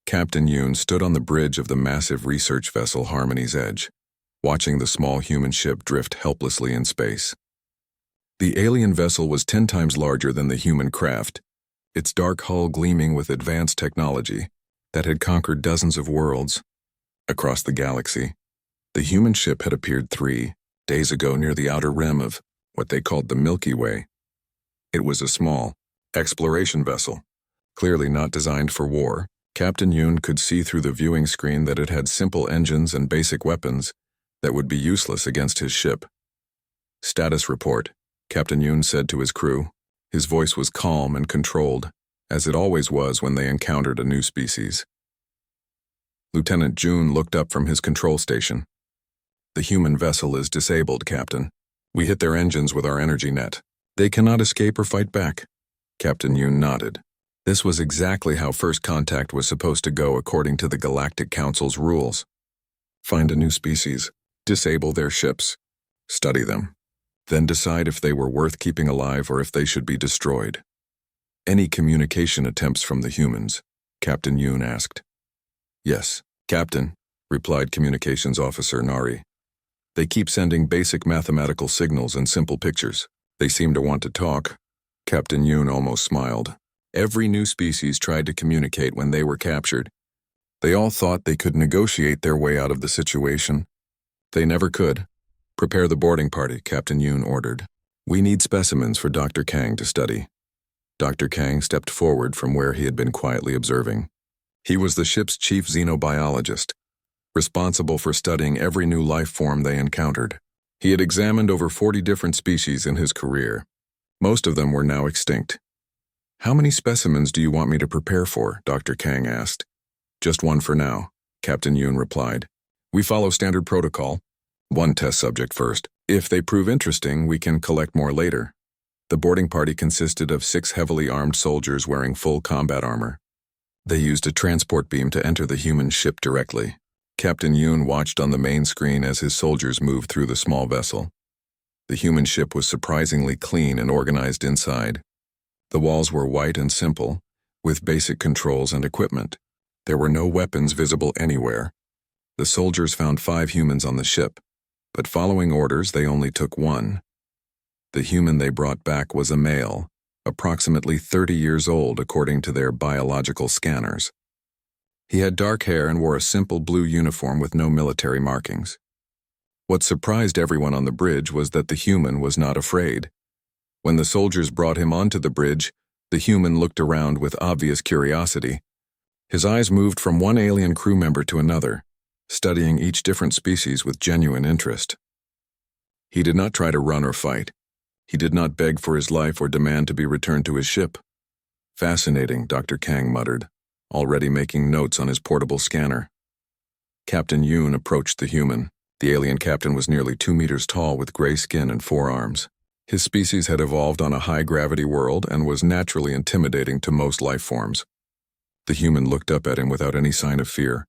Captain Yoon stood on the bridge of the massive research vessel Harmony's Edge, watching the small human ship drift helplessly in space. The alien vessel was 10 times larger than the human craft, its dark hull gleaming with advanced technology that had conquered dozens of worlds across the galaxy. The human ship had appeared 3 days ago near the outer rim of what they called the Milky Way. It was a small exploration vessel, clearly not designed for war. Captain Yoon could see through the viewing screen that it had simple engines and basic weapons that would be useless against his ship. "Status report," Captain Yoon said to his crew. His voice was calm and controlled, as it always was when they encountered a new species. Lieutenant June looked up from his control station. "The human vessel is disabled, Captain. We hit their engines with our energy net. They cannot escape or fight back." Captain Yoon nodded. This was exactly how first contact was supposed to go according to the Galactic Council's rules. Find a new species, disable their ships, study them, then decide if they were worth keeping alive or if they should be destroyed. "Any communication attempts from the humans?" Captain Yoon asked. "Yes, Captain," replied Communications Officer Nari. "They keep sending basic mathematical signals and simple pictures. They seem to want to talk." Captain Yoon almost smiled. Every new species tried to communicate when they were captured. They all thought they could negotiate their way out of the situation. They never could. "Prepare the boarding party," Captain Yoon ordered. "We need specimens for Dr. Kang to study." Dr. Kang stepped forward from where he had been quietly observing. He was the ship's chief xenobiologist, responsible for studying every new life form they encountered. He had examined over 40 different species in his career. Most of them were now extinct. "How many specimens do you want me to prepare for?" Dr. Kang asked. "Just 1 for now," Captain Yoon replied. "We follow standard protocol. 1 test subject first. If they prove interesting, we can collect more later." The boarding party consisted of 6 heavily armed soldiers wearing full combat armor. They used a transport beam to enter the human ship directly. Captain Yoon watched on the main screen as his soldiers moved through the small vessel. The human ship was surprisingly clean and organized inside. The walls were white and simple, with basic controls and equipment. There were no weapons visible anywhere. The soldiers found 5 humans on the ship, but following orders they only took 1. The human they brought back was a male, approximately 30 years old according to their biological scanners. He had dark hair and wore a simple blue uniform with no military markings. What surprised everyone on the bridge was that the human was not afraid. When the soldiers brought him onto the bridge, the human looked around with obvious curiosity. His eyes moved from one alien crew member to another, studying each different species with genuine interest. He did not try to run or fight. He did not beg for his life or demand to be returned to his ship. "Fascinating," Dr. Kang muttered, already making notes on his portable scanner. Captain Yoon approached the human. The alien captain was nearly 2 meters tall with gray skin and 4 arms. His species had evolved on a high-gravity world and was naturally intimidating to most life forms. The human looked up at him without any sign of fear.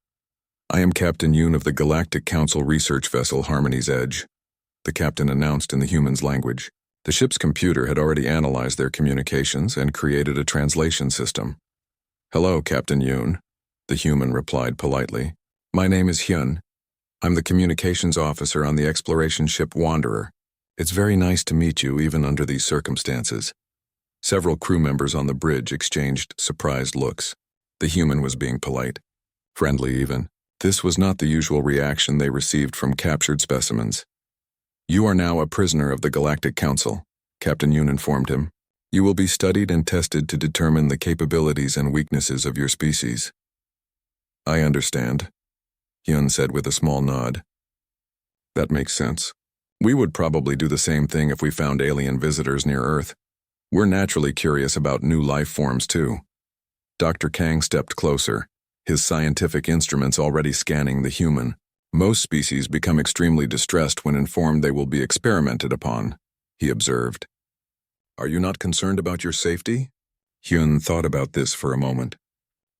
"I am Captain Yoon of the Galactic Council research vessel Harmony's Edge," the captain announced in the human's language. The ship's computer had already analyzed their communications and created a translation system. "Hello, Captain Yoon," the human replied politely. "My name is Hyun. I'm the communications officer on the exploration ship Wanderer. It's very nice to meet you even under these circumstances." Several crew members on the bridge exchanged surprised looks. The human was being polite, friendly even. This was not the usual reaction they received from captured specimens. "You are now a prisoner of the Galactic Council," Captain Yoon informed him. "You will be studied and tested to determine the capabilities and weaknesses of your species." "I understand," Hyun said with a small nod. "That makes sense. We would probably do the same thing if we found alien visitors near Earth. We're naturally curious about new life forms too." Dr. Kang stepped closer, his scientific instruments already scanning the human. "Most species become extremely distressed when informed they will be experimented upon," he observed. "Are you not concerned about your safety?" Hyun thought about this for a moment.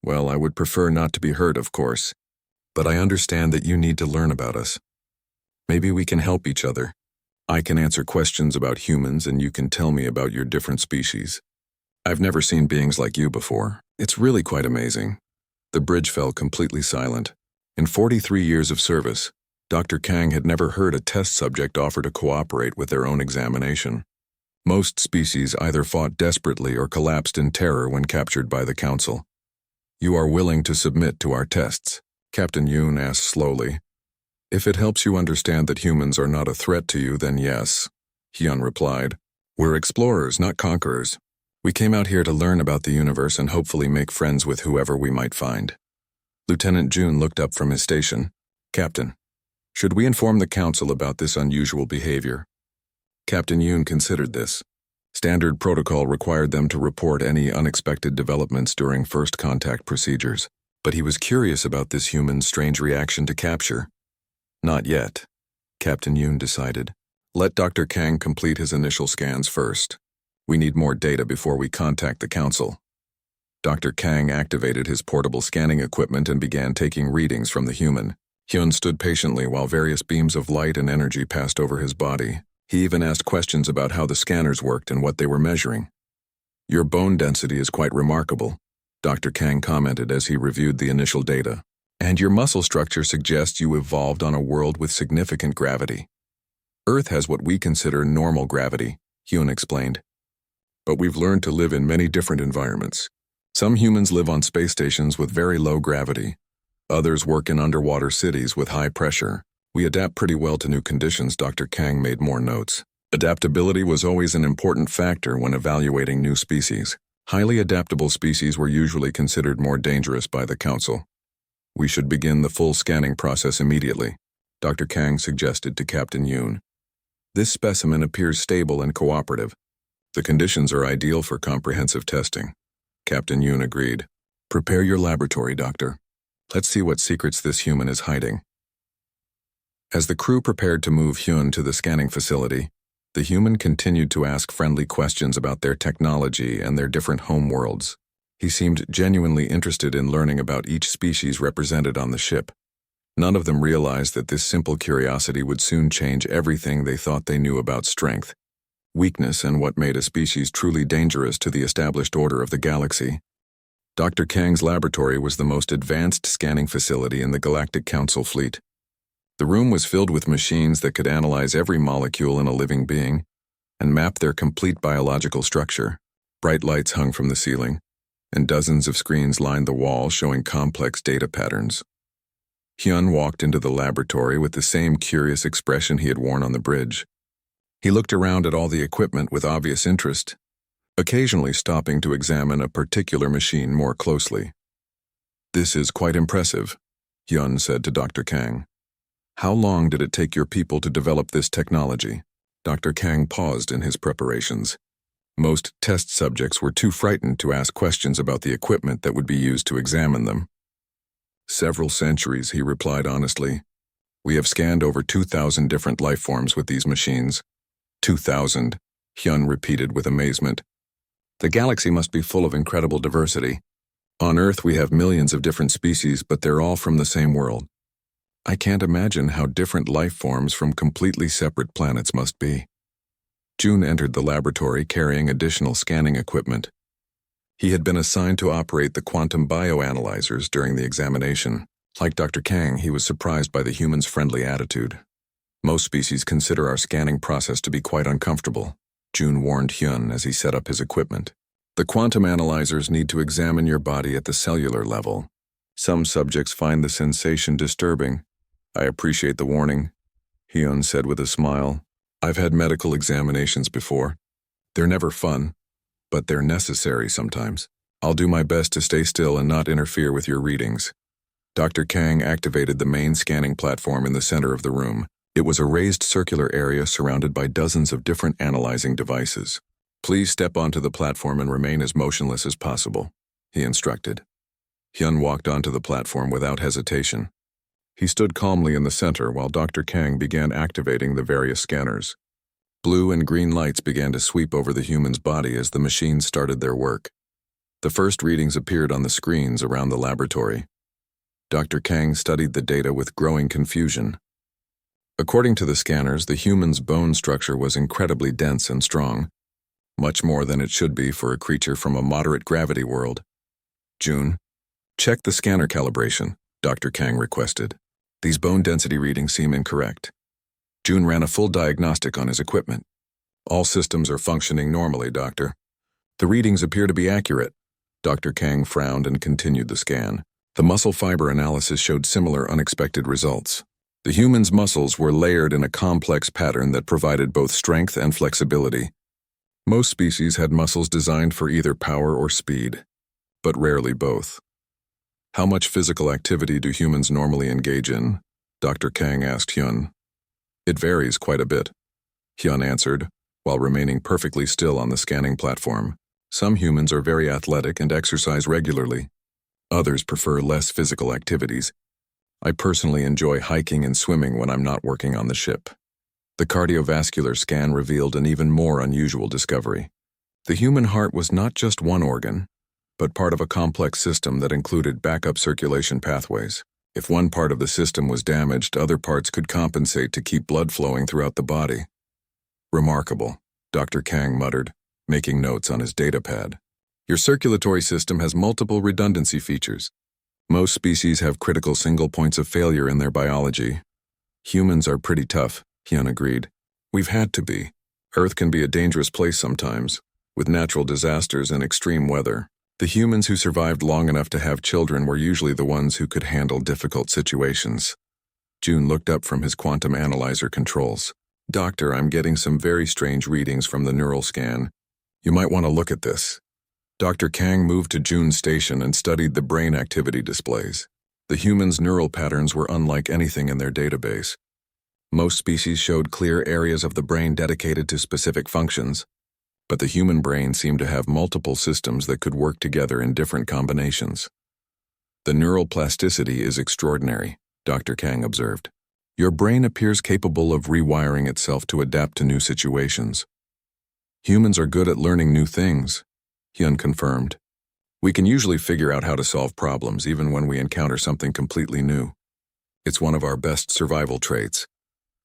"Well, I would prefer not to be hurt, of course, but I understand that you need to learn about us. Maybe we can help each other. I can answer questions about humans and you can tell me about your different species. I've never seen beings like you before. It's really quite amazing." The bridge fell completely silent. In 43 years of service, Dr. Kang had never heard a test subject offer to cooperate with their own examination. Most species either fought desperately or collapsed in terror when captured by the Council. "You are willing to submit to our tests?" Captain Yoon asked slowly. "If it helps you understand that humans are not a threat to you, then yes," Hyun replied. "We're explorers, not conquerors. We came out here to learn about the universe and hopefully make friends with whoever we might find." Lieutenant June looked up from his station. "Captain, should we inform the Council about this unusual behavior?" Captain Yoon considered this. Standard protocol required them to report any unexpected developments during first contact procedures, but he was curious about this human's strange reaction to capture. "Not yet," Captain Yoon decided. "Let Dr. Kang complete his initial scans first. We need more data before we contact the Council." Dr. Kang activated his portable scanning equipment and began taking readings from the human. Hyun stood patiently while various beams of light and energy passed over his body. He even asked questions about how the scanners worked and what they were measuring. "Your bone density is quite remarkable," Dr. Kang commented as he reviewed the initial data. "And your muscle structure suggests you evolved on a world with significant gravity. Earth has what we consider normal gravity," Hyun explained. "But we've learned to live in many different environments. Some humans live on space stations with very low gravity. Others work in underwater cities with high pressure. We adapt pretty well to new conditions." Dr. Kang made more notes. Adaptability was always an important factor when evaluating new species. Highly adaptable species were usually considered more dangerous by the Council. "We should begin the full scanning process immediately," Dr. Kang suggested to Captain Yoon. "This specimen appears stable and cooperative. The conditions are ideal for comprehensive testing." Captain Yoon agreed. "Prepare your laboratory, Doctor. Let's see what secrets this human is hiding." As the crew prepared to move Hyun to the scanning facility, the human continued to ask friendly questions about their technology and their different home worlds. He seemed genuinely interested in learning about each species represented on the ship. None of them realized that this simple curiosity would soon change everything they thought they knew about strength, weakness, and what made a species truly dangerous to the established order of the galaxy. Dr. Kang's laboratory was the most advanced scanning facility in the Galactic Council fleet. The room was filled with machines that could analyze every molecule in a living being and map their complete biological structure. Bright lights hung from the ceiling, and dozens of screens lined the wall showing complex data patterns. Hyun walked into the laboratory with the same curious expression he had worn on the bridge. He looked around at all the equipment with obvious interest, occasionally stopping to examine a particular machine more closely. "This is quite impressive," Hyun said to Dr. Kang. "How long did it take your people to develop this technology?" Dr. Kang paused in his preparations. Most test subjects were too frightened to ask questions about the equipment that would be used to examine them. "Several centuries," he replied honestly. "We have scanned over 2,000 different life forms with these machines." 2,000, Hyun repeated with amazement. "The galaxy must be full of incredible diversity. On Earth we have millions of different species, but they're all from the same world. I can't imagine how different life forms from completely separate planets must be." June entered the laboratory carrying additional scanning equipment. He had been assigned to operate the quantum bioanalyzers during the examination. Like Dr. Kang, he was surprised by the human's friendly attitude. "Most species consider our scanning process to be quite uncomfortable," June warned Hyun as he set up his equipment. "The quantum analyzers need to examine your body at the cellular level. Some subjects find the sensation disturbing." "I appreciate the warning," Hyun said with a smile. "I've had medical examinations before. They're never fun, but they're necessary sometimes. I'll do my best to stay still and not interfere with your readings." Dr. Kang activated the main scanning platform in the center of the room. It was a raised circular area surrounded by dozens of different analyzing devices. "Please step onto the platform and remain as motionless as possible," he instructed. Hyun walked onto the platform without hesitation. He stood calmly in the center while Dr. Kang began activating the various scanners. Blue and green lights began to sweep over the human's body as the machines started their work. The first readings appeared on the screens around the laboratory. Dr. Kang studied the data with growing confusion. According to the scanners, the human's bone structure was incredibly dense and strong, much more than it should be for a creature from a moderate gravity world. "June, Check the scanner calibration, Dr. Kang requested. These bone density readings seem incorrect. June ran a full diagnostic on his equipment. All systems are functioning normally, Doctor. The readings appear to be accurate. Dr. Kang frowned and continued the scan. The muscle fiber analysis showed similar unexpected results. The human's muscles were layered in a complex pattern that provided both strength and flexibility. Most species had muscles designed for either power or speed, but rarely both. How much physical activity do humans normally engage in? Dr. Kang asked Hyun. It varies quite a bit, Hyun answered, while remaining perfectly still on the scanning platform. Some humans are very athletic and exercise regularly. Others prefer less physical activities. I personally enjoy hiking and swimming when I'm not working on the ship. The cardiovascular scan revealed an even more unusual discovery. The human heart was not just one organ, but part of a complex system that included backup circulation pathways. If one part of the system was damaged, other parts could compensate to keep blood flowing throughout the body. Remarkable, Dr. Kang muttered, making notes on his datapad. Your circulatory system has multiple redundancy features. Most species have critical single points of failure in their biology. Humans are pretty tough, Hyun agreed. We've had to be. Earth can be a dangerous place sometimes, with natural disasters and extreme weather. The humans who survived long enough to have children were usually the ones who could handle difficult situations. June looked up from his quantum analyzer controls. Doctor, I'm getting some very strange readings from the neural scan. You might want to look at this. Dr. Kang moved to June's station and studied the brain activity displays. The human's neural patterns were unlike anything in their database. Most species showed clear areas of the brain dedicated to specific functions, but the human brain seemed to have multiple systems that could work together in different combinations. The neural plasticity is extraordinary, Dr. Kang observed. Your brain appears capable of rewiring itself to adapt to new situations. Humans are good at learning new things, Hyun confirmed. We can usually figure out how to solve problems even when we encounter something completely new. It's one of our best survival traits.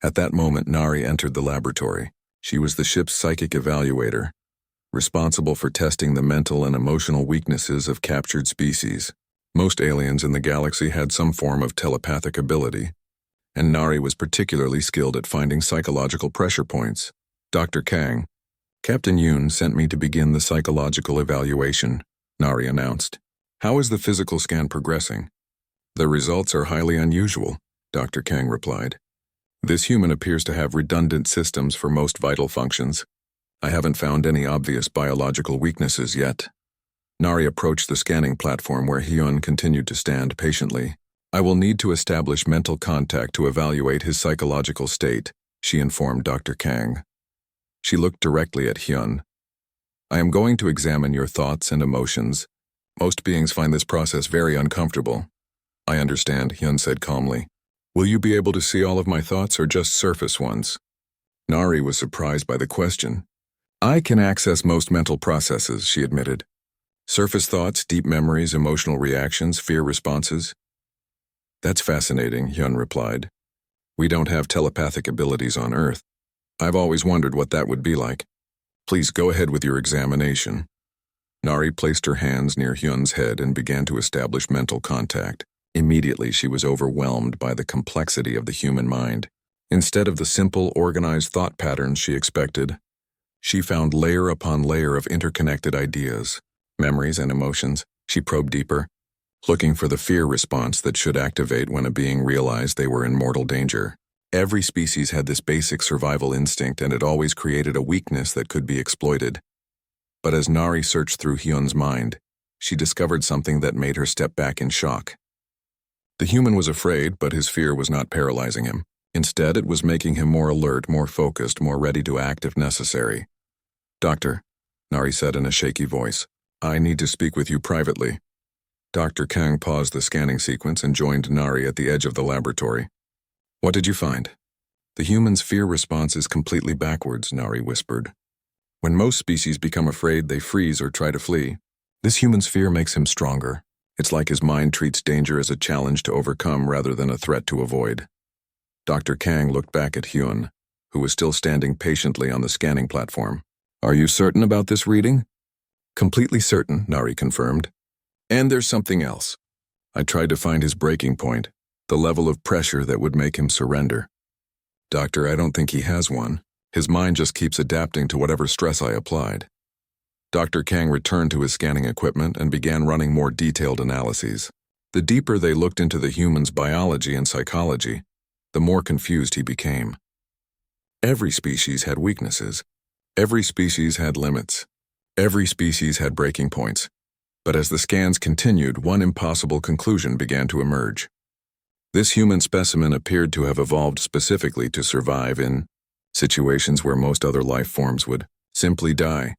At that moment, Nari entered the laboratory. She was the ship's psychic evaluator, responsible for testing the mental and emotional weaknesses of captured species. Most aliens in the galaxy had some form of telepathic ability, and Nari was particularly skilled at finding psychological pressure points. Dr. Kang, Captain Yoon sent me to begin the psychological evaluation, Nari announced. How is the physical scan progressing? The results are highly unusual, Dr. Kang replied. This human appears to have redundant systems for most vital functions. I haven't found any obvious biological weaknesses yet. Nari approached the scanning platform where Hyun continued to stand patiently. I will need to establish mental contact to evaluate his psychological state, she informed Dr. Kang. She looked directly at Hyun. I am going to examine your thoughts and emotions. Most beings find this process very uncomfortable. I understand, Hyun said calmly. Will you be able to see all of my thoughts or just surface ones? Nari was surprised by the question. I can access most mental processes, she admitted. Surface thoughts, deep memories, emotional reactions, fear responses. That's fascinating, Hyun replied. We don't have telepathic abilities on Earth. I've always wondered what that would be like. Please go ahead with your examination. Nari placed her hands near Hyun's head and began to establish mental contact. Immediately, she was overwhelmed by the complexity of the human mind. Instead of the simple, organized thought patterns she expected, she found layer upon layer of interconnected ideas, memories, and emotions. She probed deeper, looking for the fear response that should activate when a being realized they were in mortal danger. Every species had this basic survival instinct, and it always created a weakness that could be exploited. But as Nari searched through Hyun's mind, she discovered something that made her step back in shock. The human was afraid, but his fear was not paralyzing him. Instead, it was making him more alert, more focused, more ready to act if necessary. Doctor, Nari said in a shaky voice, I need to speak with you privately. Dr. Kang paused the scanning sequence and joined Nari at the edge of the laboratory. What did you find? The human's fear response is completely backwards, Nari whispered. When most species become afraid, they freeze or try to flee. This human's fear makes him stronger. It's like his mind treats danger as a challenge to overcome rather than a threat to avoid. Dr. Kang looked back at Hyun, who was still standing patiently on the scanning platform. Are you certain about this reading? Completely certain, Nari confirmed. And there's something else. I tried to find his breaking point, the level of pressure that would make him surrender. Doctor, I don't think he has one. His mind just keeps adapting to whatever stress I applied. Dr. Kang returned to his scanning equipment and began running more detailed analyses. The deeper they looked into the human's biology and psychology, the more confused he became. Every species had weaknesses. Every species had limits. Every species had breaking points. But as the scans continued, one impossible conclusion began to emerge. This human specimen appeared to have evolved specifically to survive in situations where most other life forms would simply die.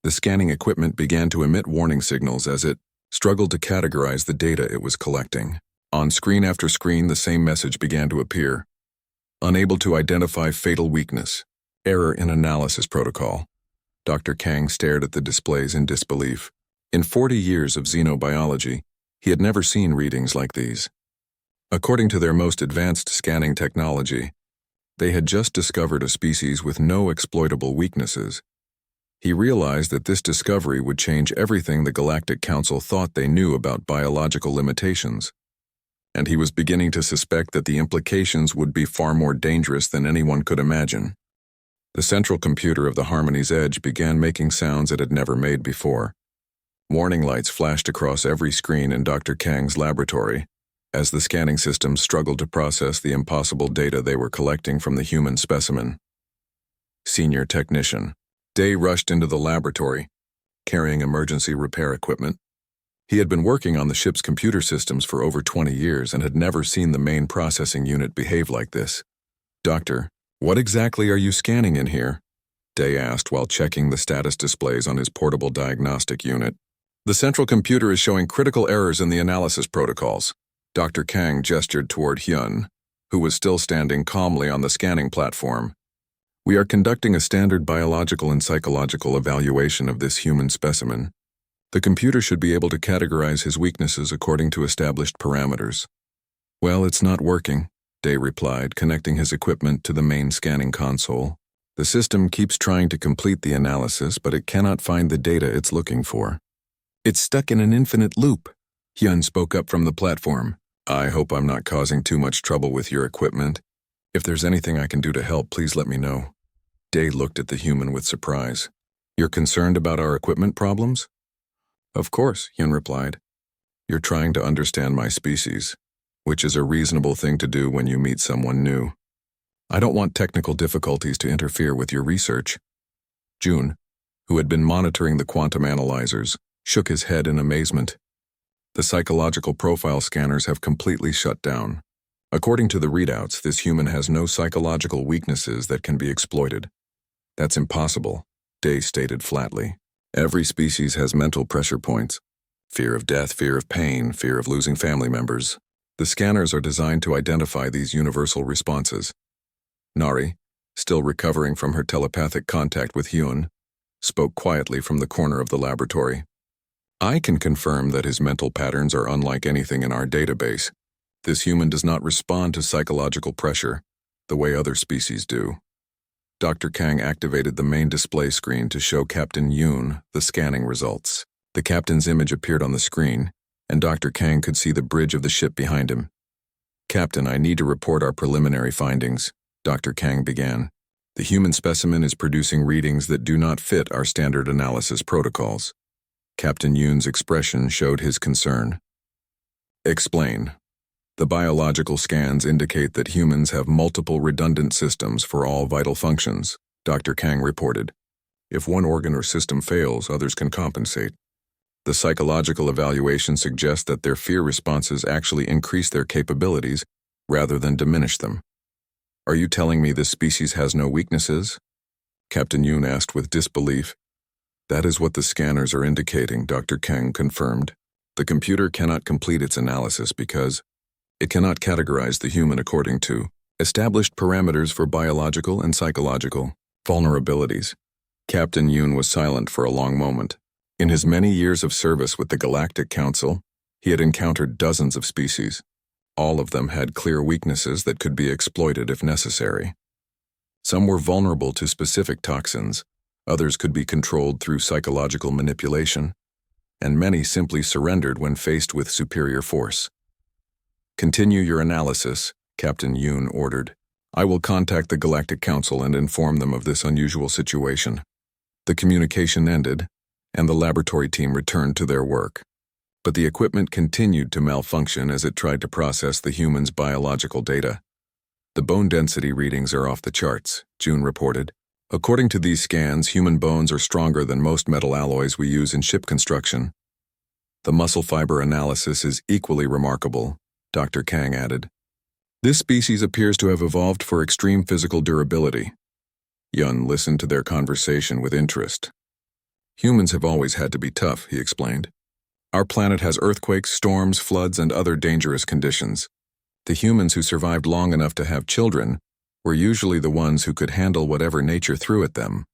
The scanning equipment began to emit warning signals as it struggled to categorize the data it was collecting. On screen after screen, the same message began to appear. Unable to identify fatal weakness. Error in analysis protocol. Dr. Kang stared at the displays in disbelief. In 40 years of xenobiology, he had never seen readings like these. According to their most advanced scanning technology, they had just discovered a species with no exploitable weaknesses. He realized that this discovery would change everything the Galactic Council thought they knew about biological limitations, and he was beginning to suspect that the implications would be far more dangerous than anyone could imagine. The central computer of the Harmony's Edge began making sounds it had never made before. Warning lights flashed across every screen in Dr. Kang's laboratory as the scanning systems struggled to process the impossible data they were collecting from the human specimen. Senior Technician Day rushed into the laboratory, carrying emergency repair equipment. He had been working on the ship's computer systems for over 20 years and had never seen the main processing unit behave like this. Doctor, what exactly are you scanning in here? Day asked while checking the status displays on his portable diagnostic unit. The central computer is showing critical errors in the analysis protocols. Dr. Kang gestured toward Hyun, who was still standing calmly on the scanning platform. We are conducting a standard biological and psychological evaluation of this human specimen. The computer should be able to categorize his weaknesses according to established parameters. Well, it's not working, Day replied, connecting his equipment to the main scanning console. The system keeps trying to complete the analysis, but it cannot find the data it's looking for. It's stuck in an infinite loop, Hyun spoke up from the platform. I hope I'm not causing too much trouble with your equipment. If there's anything I can do to help, please let me know. Day looked at the human with surprise. You're concerned about our equipment problems? Of course, Hyun replied. You're trying to understand my species, which is a reasonable thing to do when you meet someone new. I don't want technical difficulties to interfere with your research. June, who had been monitoring the quantum analyzers, shook his head in amazement. The psychological profile scanners have completely shut down. According to the readouts, this human has no psychological weaknesses that can be exploited. That's impossible, Day stated flatly. Every species has mental pressure points. Fear of death, fear of pain, fear of losing family members. The scanners are designed to identify these universal responses. Nari, still recovering from her telepathic contact with Hyun, spoke quietly from the corner of the laboratory. I can confirm that his mental patterns are unlike anything in our database. This human does not respond to psychological pressure the way other species do. Dr. Kang activated the main display screen to show Captain Yoon the scanning results. The captain's image appeared on the screen, and Dr. Kang could see the bridge of the ship behind him. Captain, I need to report our preliminary findings, Dr. Kang began. The human specimen is producing readings that do not fit our standard analysis protocols. Captain Yoon's expression showed his concern. Explain. The biological scans indicate that humans have multiple redundant systems for all vital functions, Dr. Kang reported. If one organ or system fails, others can compensate. The psychological evaluation suggests that their fear responses actually increase their capabilities rather than diminish them. Are you telling me this species has no weaknesses? Captain Yoon asked with disbelief. That is what the scanners are indicating, Dr. Kang confirmed. The computer cannot complete its analysis because it cannot categorize the human according to established parameters for biological and psychological vulnerabilities. Captain Yoon was silent for a long moment. In his many years of service with the Galactic Council, he had encountered dozens of species. All of them had clear weaknesses that could be exploited if necessary. Some were vulnerable to specific toxins, others could be controlled through psychological manipulation, and many simply surrendered when faced with superior force. "Continue your analysis," Captain Yoon ordered. "I will contact the Galactic Council and inform them of this unusual situation." The communication ended, and the laboratory team returned to their work. But the equipment continued to malfunction as it tried to process the human's biological data. "The bone density readings are off the charts," June reported. "According to these scans, human bones are stronger than most metal alloys we use in ship construction." "The muscle fiber analysis is equally remarkable," Dr. Kang added. "This species appears to have evolved for extreme physical durability." Yun listened to their conversation with interest. "Humans have always had to be tough," he explained. "Our planet has earthquakes, storms, floods, and other dangerous conditions. The humans who survived long enough to have children were usually the ones who could handle whatever nature threw at them."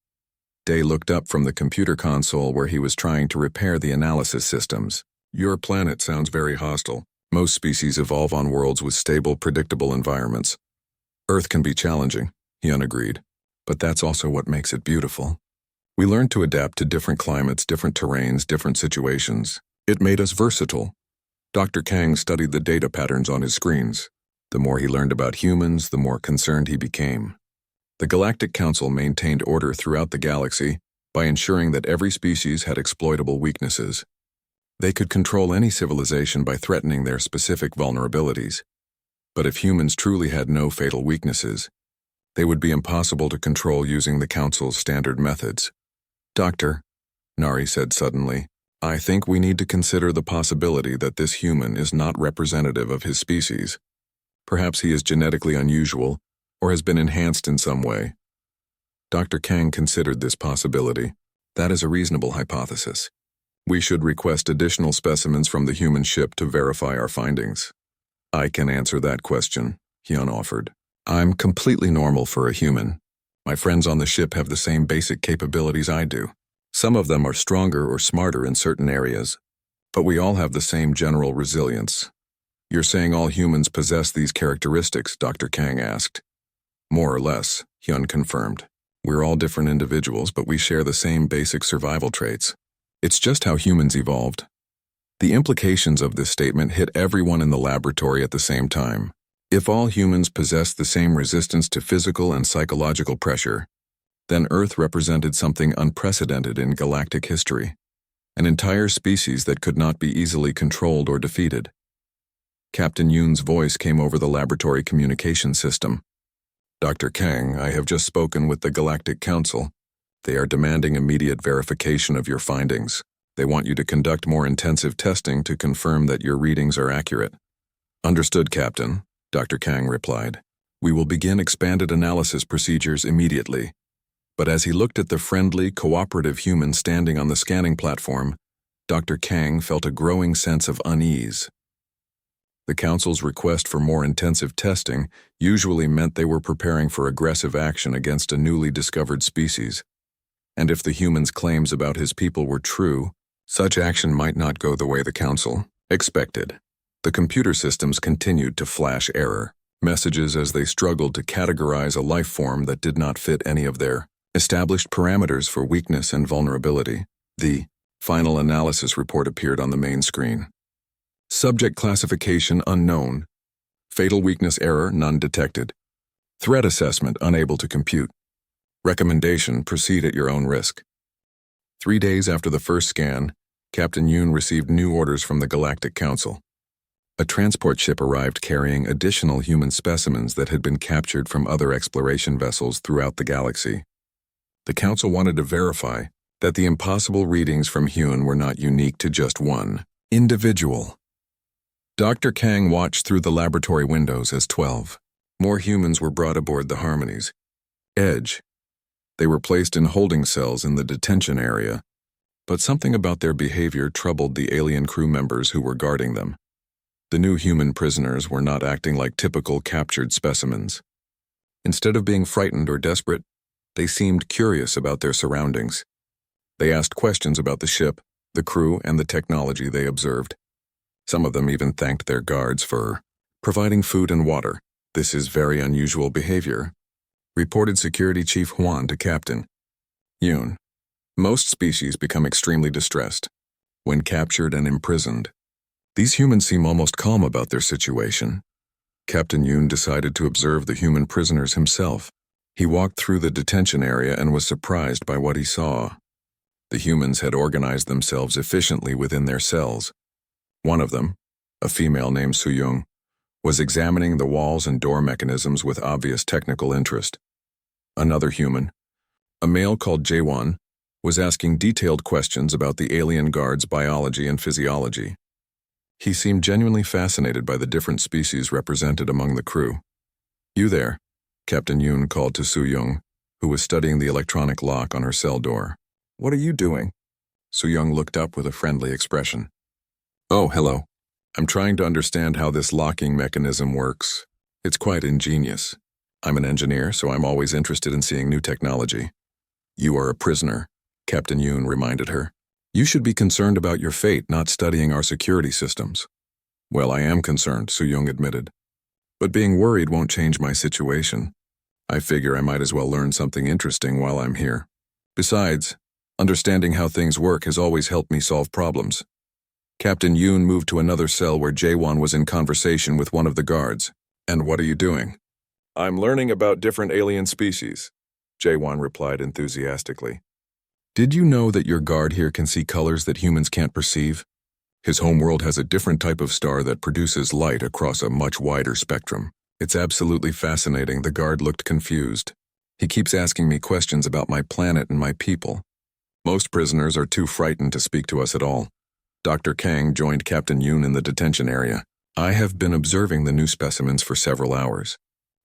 Day looked up from the computer console where he was trying to repair the analysis systems. "Your planet sounds very hostile. Most species evolve on worlds with stable, predictable environments. Earth can be challenging," Hyun agreed, "but that's also what makes it beautiful. We learned to adapt to different climates, different terrains, different situations. It made us versatile." Dr. Kang studied the data patterns on his screens. The more he learned about humans, the more concerned he became. The Galactic Council maintained order throughout the galaxy by ensuring that every species had exploitable weaknesses. They could control any civilization by threatening their specific vulnerabilities. But if humans truly had no fatal weaknesses, they would be impossible to control using the Council's standard methods. "Doctor," Nari said suddenly, "I think we need to consider the possibility that this human is not representative of his species. Perhaps he is genetically unusual or has been enhanced in some way." Dr. Kang considered this possibility. "That is a reasonable hypothesis. We should request additional specimens from the human ship to verify our findings." "I can answer that question," Hyun offered. "I'm completely normal for a human. My friends on the ship have the same basic capabilities I do. Some of them are stronger or smarter in certain areas, but we all have the same general resilience." "You're saying all humans possess these characteristics?" Dr. Kang asked. "More or less," Hyun confirmed. "We're all different individuals, but we share the same basic survival traits. It's just how humans evolved." The implications of this statement hit everyone in the laboratory at the same time. If all humans possessed the same resistance to physical and psychological pressure, then Earth represented something unprecedented in galactic history, an entire species that could not be easily controlled or defeated. Captain Yoon's voice came over the laboratory communication system. "Dr. Kang, I have just spoken with the Galactic Council. They are demanding immediate verification of your findings. They want you to conduct more intensive testing to confirm that your readings are accurate." "Understood, Captain," Dr. Kang replied. "We will begin expanded analysis procedures immediately." But as he looked at the friendly, cooperative human standing on the scanning platform, Dr. Kang felt a growing sense of unease. The Council's request for more intensive testing usually meant they were preparing for aggressive action against a newly discovered species. And if the human's claims about his people were true, such action might not go the way the Council expected. The computer systems continued to flash error messages as they struggled to categorize a life form that did not fit any of their established parameters for weakness and vulnerability. The final analysis report appeared on the main screen. Subject classification unknown. Fatal weakness error none detected. Threat assessment unable to compute. Recommendation proceed at your own risk. 3 days after the first scan, Captain Yoon received new orders from the Galactic Council. A transport ship arrived carrying additional human specimens that had been captured from other exploration vessels throughout the galaxy. The Council wanted to verify that the impossible readings from Hyun were not unique to just one individual. Dr. Kang watched through the laboratory windows as 12 more humans were brought aboard the Harmony's Edge. They were placed in holding cells in the detention area, but something about their behavior troubled the alien crew members who were guarding them. The new human prisoners were not acting like typical captured specimens. Instead of being frightened or desperate, they seemed curious about their surroundings. They asked questions about the ship, the crew, and the technology they observed. Some of them even thanked their guards for providing food and water. "This is very unusual behavior," reported Security Chief Hwan to Captain Yoon. "Most species become extremely distressed. when captured and imprisoned. These humans seem almost calm about their situation. Captain Yoon decided to observe the human prisoners himself. He walked through the detention area and was surprised by what he saw. The humans had organized themselves efficiently within their cells. One of them, a female named Soo-young, was examining the walls and door mechanisms with obvious technical interest. Another human, a male called Jae-won, was asking detailed questions about the alien guards' biology and physiology. He seemed genuinely fascinated by the different species represented among the crew. "You there," Captain Yoon called to Soo-young, who was studying the electronic lock on her cell door. "What are you doing?" Soo-young looked up with a friendly expression. "Oh, hello. I'm trying to understand how this locking mechanism works. It's quite ingenious. I'm an engineer, so I'm always interested in seeing new technology." "You are a prisoner," Captain Yoon reminded her. "You should be concerned about your fate, not studying our security systems." "Well, I am concerned," Soo-young admitted. "But being worried won't change my situation. I figure I might as well learn something interesting while I'm here. Besides, understanding how things work has always helped me solve problems." Captain Yoon moved to another cell where Jae-won was in conversation with one of the guards. "And what are you doing?" "I'm learning about different alien species," Jae-won replied enthusiastically. "Did you know that your guard here can see colors that humans can't perceive? His homeworld has a different type of star that produces light across a much wider spectrum. It's absolutely fascinating." The guard looked confused. "He keeps asking me questions about my planet and my people. Most prisoners are too frightened to speak to us at all." Dr. Kang joined Captain Yoon in the detention area. "I have been observing the new specimens for several hours.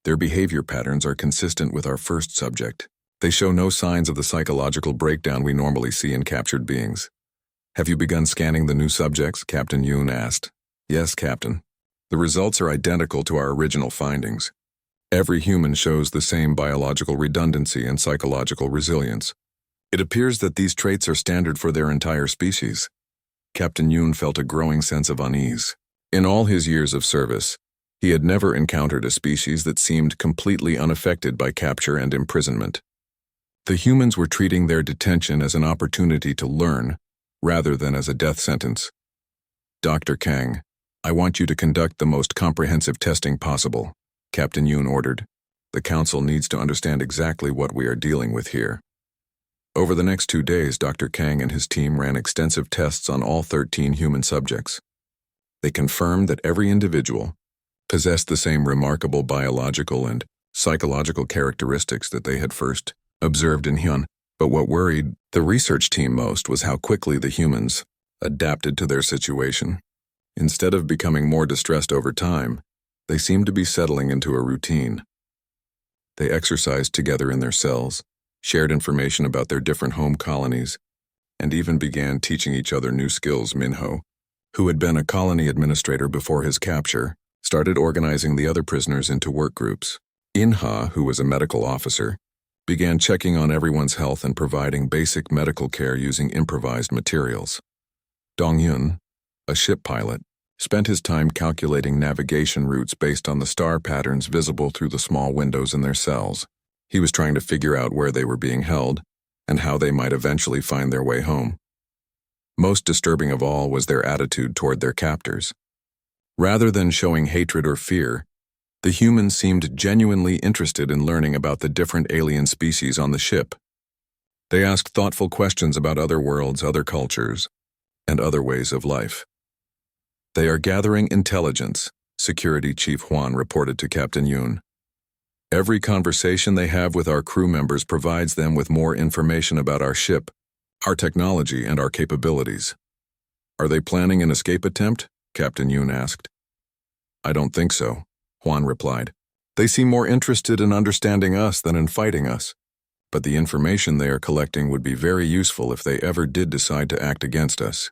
Their behavior patterns are consistent with our first subject. They show no signs of the psychological breakdown we normally see in captured beings." "Have you begun scanning the new subjects?" Captain Yoon asked. "Yes, Captain. The results are identical to our original findings. Every human shows the same biological redundancy and psychological resilience. It appears that these traits are standard for their entire species." Captain Yoon felt a growing sense of unease. In all his years of service, he had never encountered a species that seemed completely unaffected by capture and imprisonment. The humans were treating their detention as an opportunity to learn, rather than as a death sentence. "Dr. Kang, I want you to conduct the most comprehensive testing possible," Captain Yoon ordered. "The Council needs to understand exactly what we are dealing with here." Over the next 2 days, Dr. Kang and his team ran extensive tests on all 13 human subjects. They confirmed that every individual possessed the same remarkable biological and psychological characteristics that they had first observed in Hyun. But what worried the research team most was how quickly the humans adapted to their situation. Instead of becoming more distressed over time, they seemed to be settling into a routine. They exercised together in their cells, shared information about their different home colonies, and even began teaching each other new skills. Minho, who had been a colony administrator before his capture, started organizing the other prisoners into work groups. In-ha, who was a medical officer, began checking on everyone's health and providing basic medical care using improvised materials. Dong-hyun, a ship pilot, spent his time calculating navigation routes based on the star patterns visible through the small windows in their cells. He was trying to figure out where they were being held and how they might eventually find their way home. Most disturbing of all was their attitude toward their captors. Rather than showing hatred or fear, the humans seemed genuinely interested in learning about the different alien species on the ship. They asked thoughtful questions about other worlds, other cultures, and other ways of life. "They are gathering intelligence," Security Chief Hwan reported to Captain Yoon. "Every conversation they have with our crew members provides them with more information about our ship, our technology, and our capabilities." "Are they planning an escape attempt?" Captain Yoon asked. "I don't think so," Hwan replied. "They seem more interested in understanding us than in fighting us. But the information they are collecting would be very useful if they ever did decide to act against us."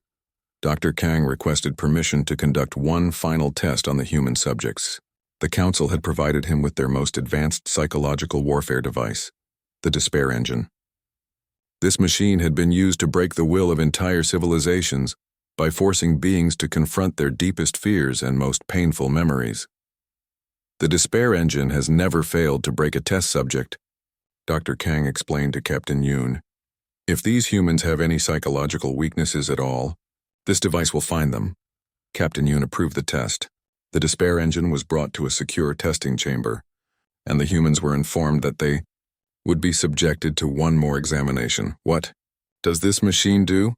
Dr. Kang requested permission to conduct one final test on the human subjects. The Council had provided him with their most advanced psychological warfare device, the Despair Engine. This machine had been used to break the will of entire civilizations by forcing beings to confront their deepest fears and most painful memories. The Despair Engine has never failed to break a test subject, Dr. Kang explained to Captain Yoon. "If these humans have any psychological weaknesses at all, This device will find them. Captain Yoon approved the test. The despair engine was brought to a secure testing chamber, and the humans were informed that they would be subjected to one more examination. What does this machine do?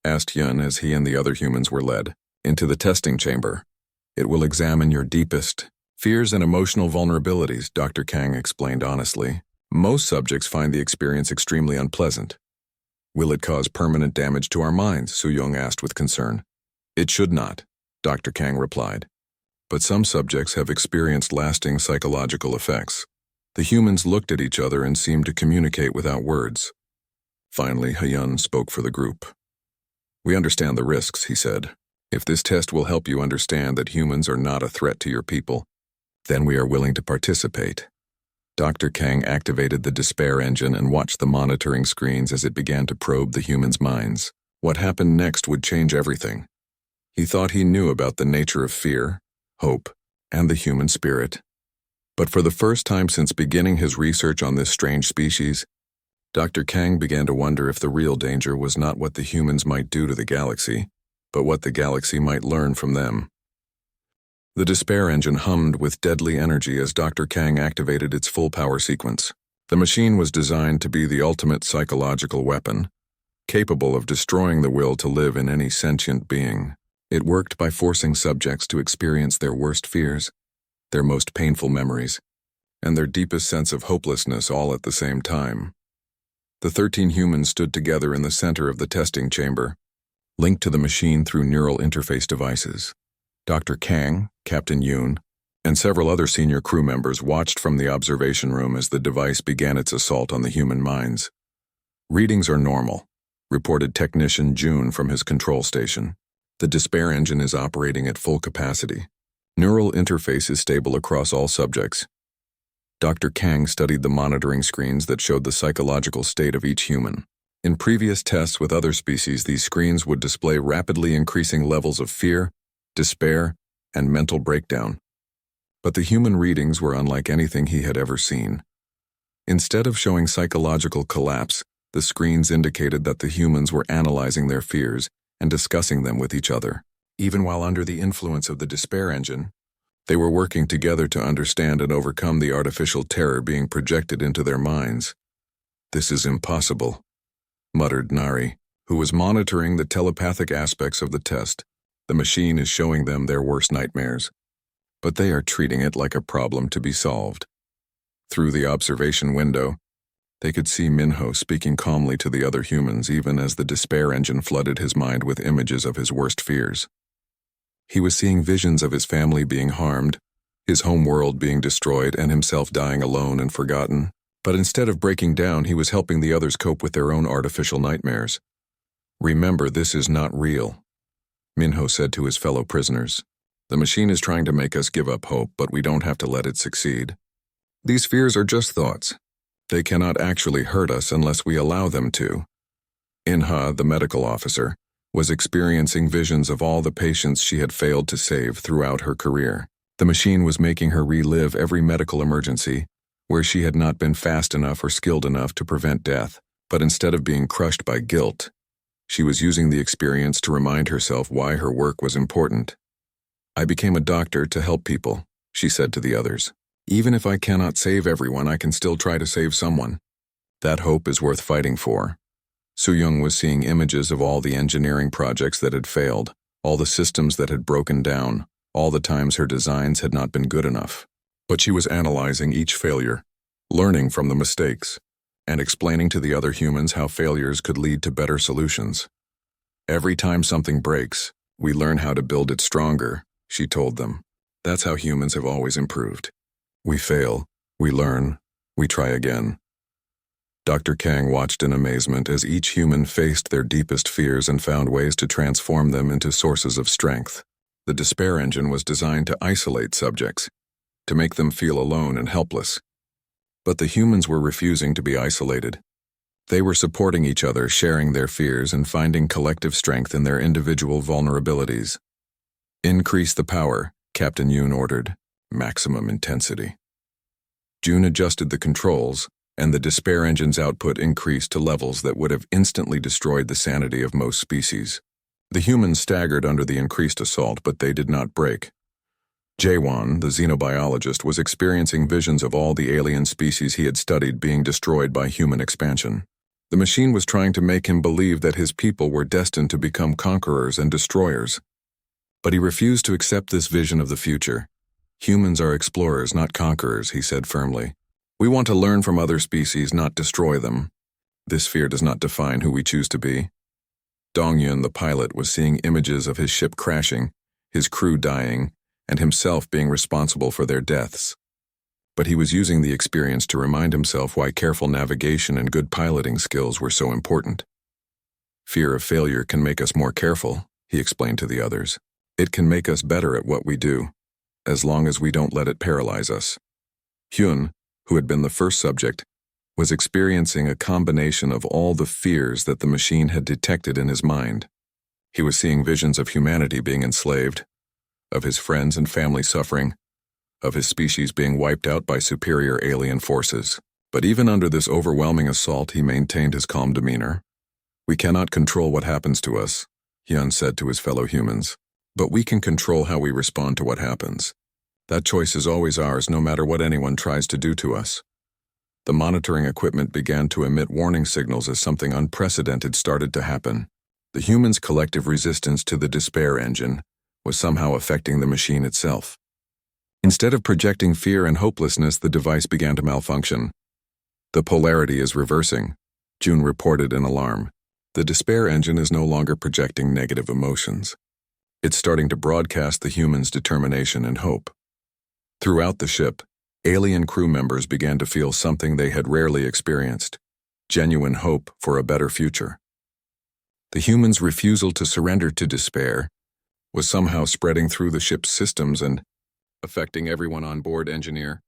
Asked Yun as he and the other humans were led into the testing chamber. It will examine your deepest fears and emotional vulnerabilities, Dr. Kang explained honestly. Most subjects find the experience extremely unpleasant. Will it cause permanent damage to our minds? Su-young asked with concern. It should not, Dr. Kang replied. But some subjects have experienced lasting psychological effects. The humans looked at each other and seemed to communicate without words. Finally, Hyun spoke for the group. We understand the risks, he said. If this test will help you understand that humans are not a threat to your people, then we are willing to participate. Dr. Kang activated the despair engine and watched the monitoring screens as it began to probe the humans' minds. What happened next would change everything. He thought he knew about the nature of fear, hope, and the human spirit. But for the first time since beginning his research on this strange species, Dr. Kang began to wonder if the real danger was not what the humans might do to the galaxy, but what the galaxy might learn from them. The despair engine hummed with deadly energy as Dr. Kang activated its full power sequence. The machine was designed to be the ultimate psychological weapon, capable of destroying the will to live in any sentient being. It worked by forcing subjects to experience their worst fears, their most painful memories, and their deepest sense of hopelessness all at the same time. The 13 humans stood together in the center of the testing chamber, linked to the machine through neural interface devices. Dr. Kang, Captain Yoon, and several other senior crew members watched from the observation room as the device began its assault on the human minds. Readings are normal, reported Technician June from his control station. The despair engine is operating at full capacity. Neural interface is stable across all subjects. Dr. Kang studied the monitoring screens that showed the psychological state of each human. In previous tests with other species, these screens would display rapidly increasing levels of fear, despair, and mental breakdown. But the human readings were unlike anything he had ever seen. Instead of showing psychological collapse, the screens indicated that the humans were analyzing their fears and discussing them with each other. Even while under the influence of the despair engine, they were working together to understand and overcome the artificial terror being projected into their minds. This is impossible, muttered Nari, who was monitoring the telepathic aspects of the test. The machine is showing them their worst nightmares, but they are treating it like a problem to be solved. Through the observation window, they could see Minho speaking calmly to the other humans even as the despair engine flooded his mind with images of his worst fears. He was seeing visions of his family being harmed, his home world being destroyed, and himself dying alone and forgotten. But instead of breaking down, he was helping the others cope with their own artificial nightmares. Remember, this is not real, Minho said to his fellow prisoners. The machine is trying to make us give up hope, but we don't have to let it succeed. These fears are just thoughts. They cannot actually hurt us unless we allow them to. Inha, the medical officer, was experiencing visions of all the patients she had failed to save throughout her career. The machine was making her relive every medical emergency where she had not been fast enough or skilled enough to prevent death, but instead of being crushed by guilt, she was using the experience to remind herself why her work was important. I became a doctor to help people, she said to the others. Even if I cannot save everyone, I can still try to save someone. That hope is worth fighting for. Su-young was seeing images of all the engineering projects that had failed, all the systems that had broken down, all the times her designs had not been good enough. But she was analyzing each failure, learning from the mistakes, and explaining to the other humans how failures could lead to better solutions. Every time something breaks, we learn how to build it stronger, she told them. That's how humans have always improved. We fail, we learn, we try again. Dr. Kang watched in amazement as each human faced their deepest fears and found ways to transform them into sources of strength. The despair engine was designed to isolate subjects, to make them feel alone and helpless. But the humans were refusing to be isolated. They were supporting each other, sharing their fears, and finding collective strength in their individual vulnerabilities. Increase the power, Captain Yoon ordered. Maximum intensity. June adjusted the controls, and the despair engine's output increased to levels that would have instantly destroyed the sanity of most species. The humans staggered under the increased assault, but they did not break. Jaewon, the xenobiologist, was experiencing visions of all the alien species he had studied being destroyed by human expansion. The machine was trying to make him believe that his people were destined to become conquerors and destroyers. But he refused to accept this vision of the future. Humans are explorers, not conquerors, he said firmly. We want to learn from other species, not destroy them. This fear does not define who we choose to be. Dongyun, the pilot, was seeing images of his ship crashing, his crew dying, and himself being responsible for their deaths. But he was using the experience to remind himself why careful navigation and good piloting skills were so important. Fear of failure can make us more careful, he explained to the others. It can make us better at what we do, as long as we don't let it paralyze us. Hyun, who had been the first subject, was experiencing a combination of all the fears that the machine had detected in his mind. He was seeing visions of humanity being enslaved, of his friends and family suffering, of his species being wiped out by superior alien forces. But even under this overwhelming assault, he maintained his calm demeanor. We cannot control what happens to us, Hyun said to his fellow humans, but we can control how we respond to what happens. That choice is always ours, no matter what anyone tries to do to us. The monitoring equipment began to emit warning signals as something unprecedented started to happen. The humans' collective resistance to the despair engine was somehow affecting the machine itself. Instead of projecting fear and hopelessness, the device began to malfunction. The polarity is reversing, June reported in alarm. The despair engine is no longer projecting negative emotions. It's starting to broadcast the humans' determination and hope. Throughout the ship, alien crew members began to feel something they had rarely experienced: genuine hope for a better future. The humans' refusal to surrender to despair was somehow spreading through the ship's systems and affecting everyone on board. Engineer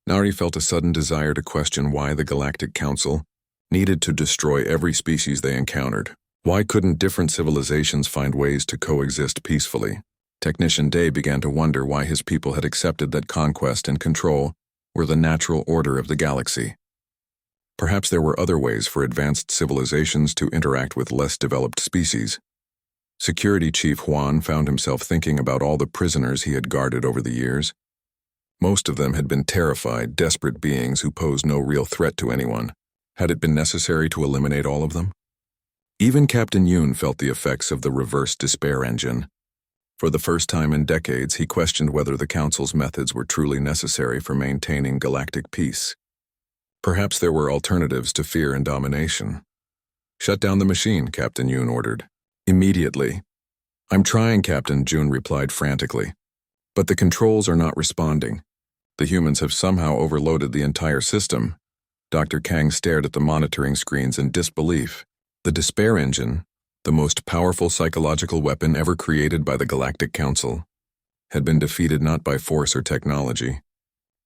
Nari felt a sudden desire to question why the Galactic Council needed to destroy every species they encountered. Why couldn't different civilizations find ways to coexist peacefully? Technician Day began to wonder why his people had accepted that conquest and control were the natural order of the galaxy. Perhaps there were other ways for advanced civilizations to interact with less developed species. Security Chief Huan found himself thinking about all the prisoners he had guarded over the years. Most of them had been terrified, desperate beings who posed no real threat to anyone. Had it been necessary to eliminate all of them? Even Captain Yoon felt the effects of the reverse despair engine. For the first time in decades, he questioned whether the Council's methods were truly necessary for maintaining galactic peace. Perhaps there were alternatives to fear and domination. "Shut down the machine," Captain Yoon ordered. "Immediately." "I'm trying, Captain," June replied frantically. "But the controls are not responding. The humans have somehow overloaded the entire system." Dr. Kang stared at the monitoring screens in disbelief. The despair engine, the most powerful psychological weapon ever created by the Galactic Council, had been defeated not by force or technology,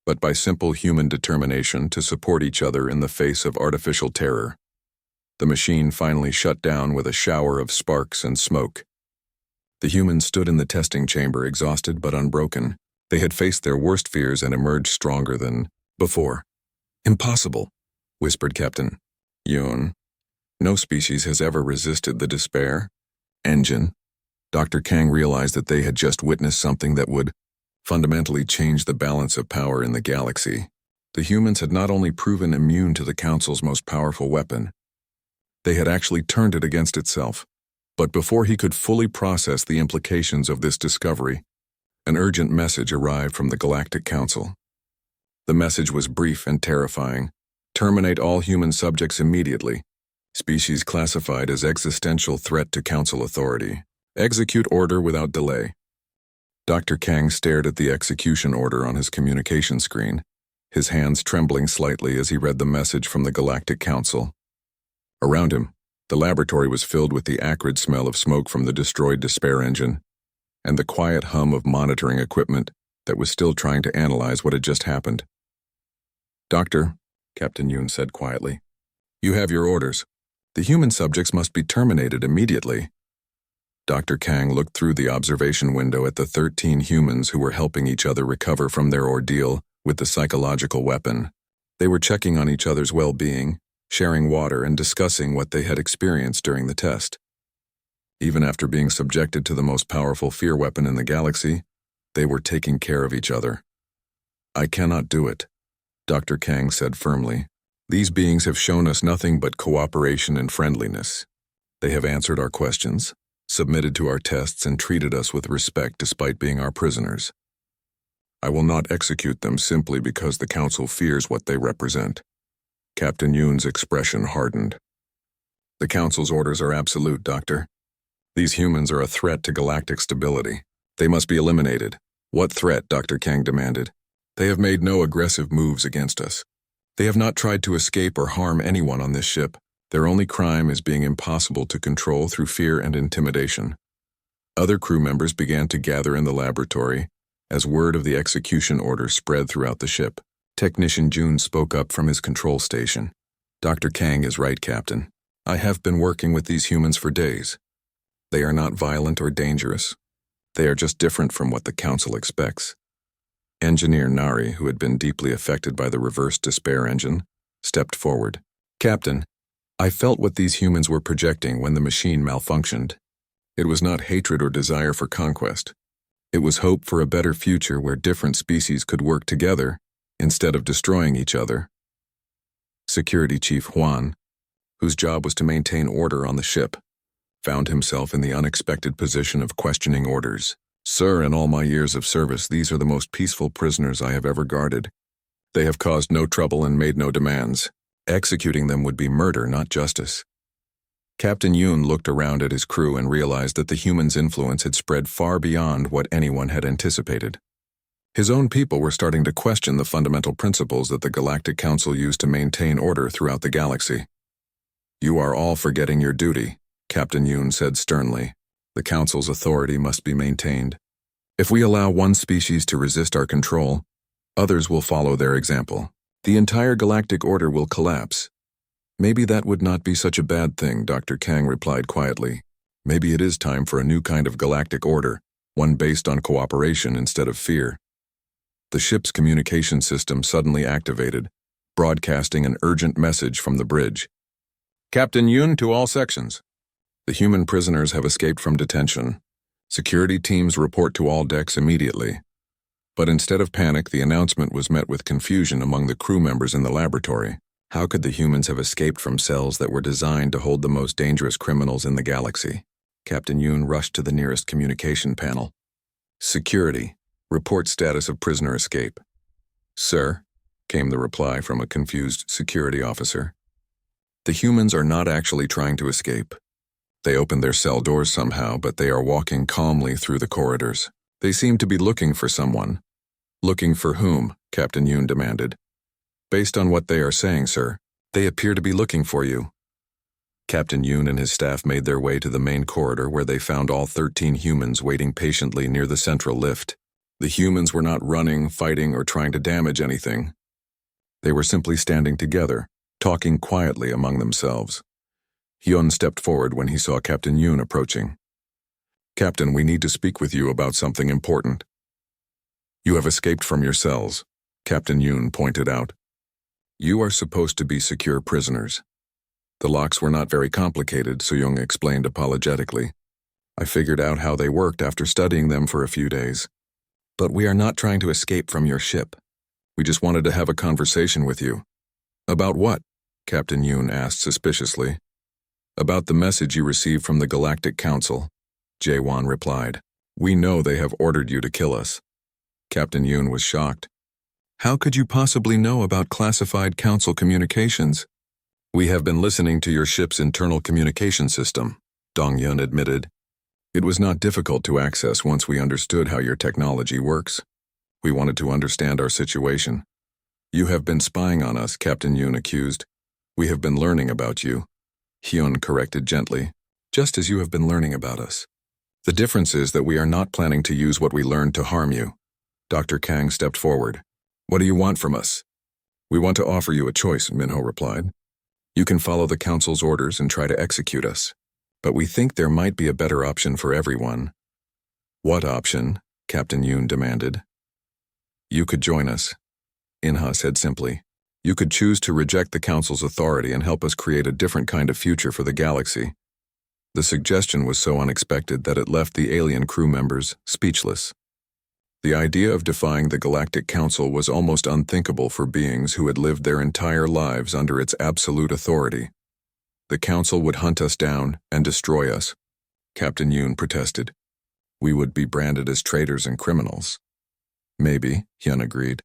but by simple human determination to support each other in the face of artificial terror. The machine finally shut down with a shower of sparks and smoke. The humans stood in the testing chamber, exhausted but unbroken. They had faced their worst fears and emerged stronger than before. "Impossible," whispered Captain Yoon. "No species has ever resisted the despair engine." Dr. Kang realized that they had just witnessed something that would fundamentally change the balance of power in the galaxy. The humans had not only proven immune to the Council's most powerful weapon, they had actually turned it against itself. But before he could fully process the implications of this discovery, an urgent message arrived from the Galactic Council. The message was brief and terrifying. "Terminate all human subjects immediately. Species classified as existential threat to Council authority. Execute order without delay." Dr. Kang stared at the execution order on his communication screen, his hands trembling slightly as he read the message from the Galactic Council. Around him, the laboratory was filled with the acrid smell of smoke from the destroyed despair engine, and the quiet hum of monitoring equipment that was still trying to analyze what had just happened. "Doctor," Captain Yoon said quietly, "you have your orders. The human subjects must be terminated immediately." Dr. Kang looked through the observation window at the 13 humans who were helping each other recover from their ordeal with the psychological weapon. They were checking on each other's well-being, sharing water, and discussing what they had experienced during the test. Even after being subjected to the most powerful fear weapon in the galaxy, they were taking care of each other. "I cannot do it," Dr. Kang said firmly. "These beings have shown us nothing but cooperation and friendliness. They have answered our questions, submitted to our tests, and treated us with respect despite being our prisoners. I will not execute them simply because the Council fears what they represent." Captain Yoon's expression hardened. "The Council's orders are absolute, Doctor. These humans are a threat to galactic stability. They must be eliminated." "What threat?" Dr. Kang demanded. "They have made no aggressive moves against us. They have not tried to escape or harm anyone on this ship. Their only crime is being impossible to control through fear and intimidation." Other crew members began to gather in the laboratory as word of the execution order spread throughout the ship. Technician Jun spoke up from his control station. "Dr. Kang is right, Captain. I have been working with these humans for days. They are not violent or dangerous. They are just different from what the Council expects." Engineer Nari, who had been deeply affected by the reverse despair engine, stepped forward. "Captain, I felt what these humans were projecting when the machine malfunctioned. It was not hatred or desire for conquest. It was hope for a better future where different species could work together instead of destroying each other." Security Chief Huan, whose job was to maintain order on the ship, found himself in the unexpected position of questioning orders. "Sir, in all my years of service, these are the most peaceful prisoners I have ever guarded. They have caused no trouble and made no demands. Executing them would be murder, not justice." Captain Yoon looked around at his crew and realized that the humans' influence had spread far beyond what anyone had anticipated. His own people were starting to question the fundamental principles that the Galactic Council used to maintain order throughout the galaxy. "You are all forgetting your duty," Captain Yoon said sternly. "The Council's authority must be maintained. If we allow one species to resist our control, others will follow their example. The entire galactic order will collapse." "Maybe that would not be such a bad thing," Dr. Kang replied quietly. "Maybe it is time for a new kind of galactic order, one based on cooperation instead of fear." The ship's communication system suddenly activated, broadcasting an urgent message from the bridge. "Captain Yoon to all sections. The human prisoners have escaped from detention. Security teams report to all decks immediately." But instead of panic, the announcement was met with confusion among the crew members in the laboratory. How could the humans have escaped from cells that were designed to hold the most dangerous criminals in the galaxy? Captain Yoon rushed to the nearest communication panel. "Security, report status of prisoner escape." "Sir," came the reply from a confused security officer. "The humans are not actually trying to escape. They opened their cell doors somehow, but they are walking calmly through the corridors. They seem to be looking for someone." "Looking for whom?" Captain Yoon demanded. "Based on what they are saying, sir, they appear to be looking for you." Captain Yoon and his staff made their way to the main corridor where they found all 13 humans waiting patiently near the central lift. The humans were not running, fighting, or trying to damage anything. They were simply standing together, talking quietly among themselves. Hyun stepped forward when he saw Captain Yoon approaching. "Captain, we need to speak with you about something important." "You have escaped from your cells," Captain Yoon pointed out. "You are supposed to be secure prisoners." "The locks were not very complicated," Soo-young explained apologetically. "I figured out how they worked after studying them for a few days. But we are not trying to escape from your ship. We just wanted to have a conversation with you." "About what?" Captain Yoon asked suspiciously. "About the message you received from the Galactic Council," Jae-won replied. "We know they have ordered you to kill us." Captain Yoon was shocked. "How could you possibly know about classified council communications?" "We have been listening to your ship's internal communication system," Dong-yun admitted. "It was not difficult to access once we understood how your technology works. We wanted to understand our situation." "You have been spying on us," Captain Yoon accused. "We have been learning about you," Hyun corrected gently, "just as you have been learning about us. The difference is that we are not planning to use what we learned to harm you." Dr. Kang stepped forward. "What do you want from us?" "We want to offer you a choice," Minho replied. "You can follow the Council's orders and try to execute us. But we think there might be a better option for everyone." "What option?" Captain Yoon demanded. "You could join us," Inha said simply. "You could choose to reject the Council's authority and help us create a different kind of future for the galaxy." The suggestion was so unexpected that it left the alien crew members speechless. The idea of defying the Galactic Council was almost unthinkable for beings who had lived their entire lives under its absolute authority. The Council would hunt us down and destroy us, Captain Yoon protested. We would be branded as traitors and criminals. Maybe, Hyun agreed,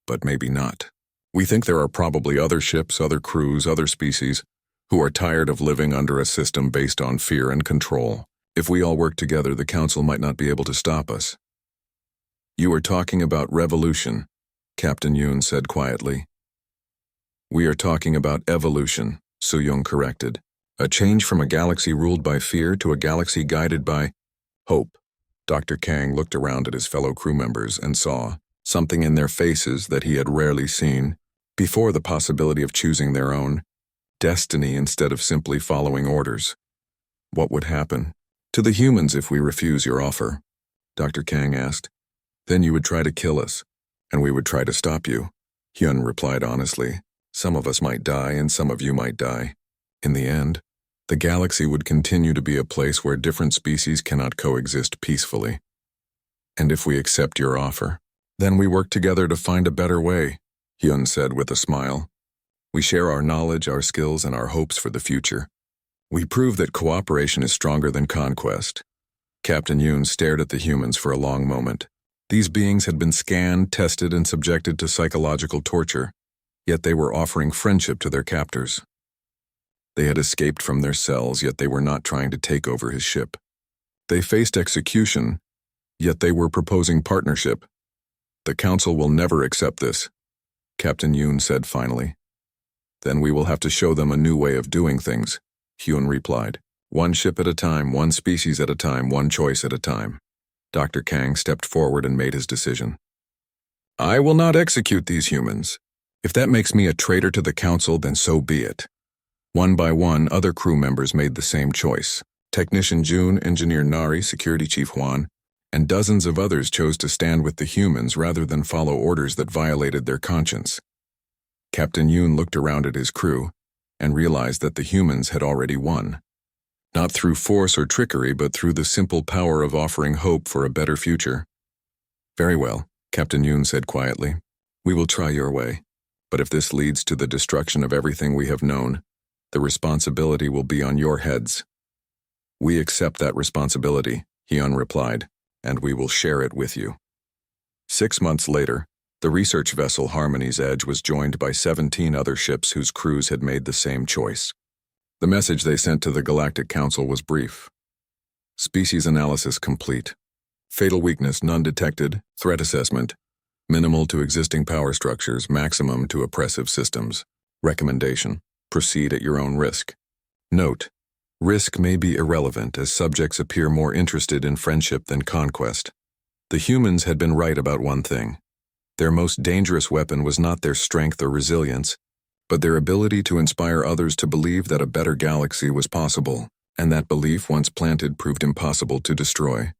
but maybe not. We think there are probably other ships, other crews, other species, who are tired of living under a system based on fear and control. If we all work together, the Council might not be able to stop us. You are talking about revolution, Captain Yoon said quietly. We are talking about evolution, Soo-young corrected. A change from a galaxy ruled by fear to a galaxy guided by hope. Dr. Kang looked around at his fellow crew members and saw something in their faces that he had rarely seen before: the possibility of choosing their own destiny instead of simply following orders. What would happen to the humans if we refuse your offer? Dr. Kang asked. Then you would try to kill us, and we would try to stop you, Hyun replied honestly. Some of us might die and some of you might die. In the end, the galaxy would continue to be a place where different species cannot coexist peacefully. And if we accept your offer, then we work together to find a better way, Hyun said with a smile. We share our knowledge, our skills, and our hopes for the future. We prove that cooperation is stronger than conquest. Captain Yoon stared at the humans for a long moment. These beings had been scanned, tested, and subjected to psychological torture, yet they were offering friendship to their captors. They had escaped from their cells, yet they were not trying to take over his ship. They faced execution, yet they were proposing partnership. The Council will never accept this, Captain Yoon said finally. Then we will have to show them a new way of doing things, Hyun replied. One ship at a time, one species at a time, one choice at a time. Dr. Kang stepped forward and made his decision. I will not execute these humans. If that makes me a traitor to the Council, then so be it. One by one, other crew members made the same choice. Technician Jun, Engineer Nari, Security Chief Hwan, and dozens of others chose to stand with the humans rather than follow orders that violated their conscience. Captain Yoon looked around at his crew and realized that the humans had already won. Not through force or trickery, but through the simple power of offering hope for a better future. Very well, Captain Yoon said quietly. We will try your way, but if this leads to the destruction of everything we have known, the responsibility will be on your heads. We accept that responsibility, Hyun replied, and we will share it with you. 6 months later, the research vessel Harmony's Edge was joined by 17 other ships whose crews had made the same choice. The message they sent to the Galactic Council was brief. Species analysis complete. Fatal weakness none detected. Threat assessment minimal to existing power structures, maximum to oppressive systems. Recommendation: proceed at your own risk. Note: risk may be irrelevant as subjects appear more interested in friendship than conquest. The humans had been right about one thing. Their most dangerous weapon was not their strength or resilience, but their ability to inspire others to believe that a better galaxy was possible, and that belief once planted proved impossible to destroy.